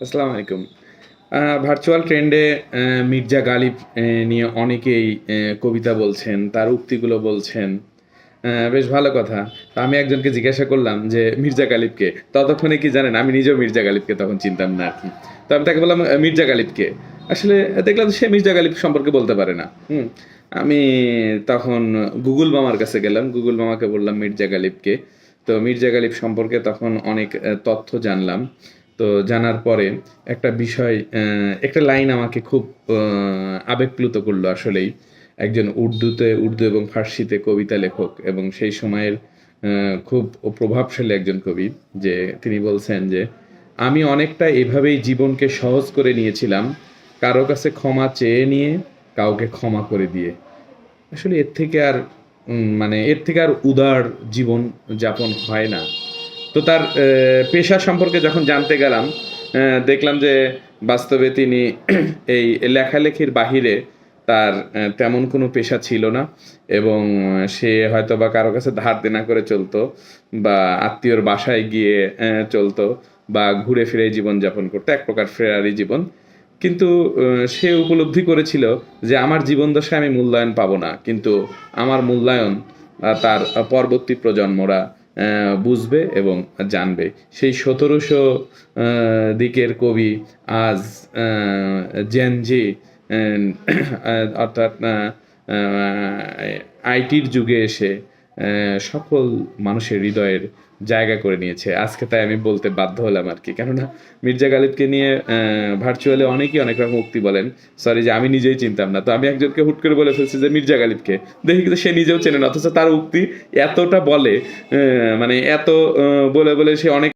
আসসালামু আলাইকুম। ভার্চুয়াল ট্রেন্ডে মির্জা গালিব নিয়ে অনেকেই কবিতা বলছেন, তার উক্তিগুলো বলছেন। বেশ ভালো কথা। তো আমি একজনকে জিজ্ঞাসা করলাম যে, "মির্জা গালিব কে?" ততক্ষণে কি জানেন? আমি নিজেও মির্জা গালিবকে তখন চিনতাম না আরকি। তো আমি তাকে বললাম, মির্জা গালিব কে?" আসলে দেখলাম সে মির্জা গালিব সম্পর্কে বলতে পারে না। আমি তখন গুগল মামার কাছে গেলাম। গুগল মামাকে বললাম, "মির্জা গালিব কে?" তো মির্জা গালিব সম্পর্কে তখন অনেক তথ্য জানলাম। তো জানার পরে একটা বিষয় একটা লাইন আমাকে খুব আবেগপ্লুত করলো আসলেই। একজন উর্দু এবং ফার্সিতে কবিতা লেখক এবং সেই সময়ের খুব প্রভাবশালী একজন কবি যে তিনি বলছেন যে, "আমি অনেকটা এভাবেই জীবনকে সহজ করে নিয়েছিলাম, কারো কাছে ক্ষমা চেয়ে নিয়ে, কাউকে ক্ষমা করে দিয়ে।" আসলে এর থেকে আর উদার জীবন যাপন হয় না। তো তার পেশা সম্পর্কে যখন জানতে গেলাম, দেখলাম যে বাস্তবে তিনি এই লেখালেখির বাহিরে তার তেমন কোনো পেশা ছিল না এবং সে হয়তোবা কারো কাছে ধার দেনা করে চলতো বা আত্মীয়র বাসায় গিয়ে চলতো বা ঘুরে ফিরে জীবনযাপন করতো। এক প্রকার ফেরারি জীবন। কিন্তু সে উপলব্ধি করেছিল যে আমার জীবনদশায় আমি মূল্যায়ন পাবো না। কিন্তু আমার মূল্যায়ন তার পরবর্তী প্রজন্মরা বুঝবে এবং জানবে। সেই ১৭০০ দিকের কবি আজ জেন জি এন অর্থাৎ আ আইটির যুগে এসে সকল মানুষের হৃদয়ের জায়গা করে নিয়েছে। আজকে তাই আমি বলতে বাধ্য হলাম আরকি। কেননা মির্জা গালিবকে নিয়ে ভার্চুয়ালি অনেকেই অনেক রকম উক্তি বলেন। সরি যে আমি নিজেই চিনতাম না। তো আমি একজনকে হুট করে বলে ফেলছি যে মির্জা গালিবকে। দেখি কিন্তু সে নিজেও চেনে না। অথচ তার উক্তি এতটা বলে, মানে এত বলে সে অনেক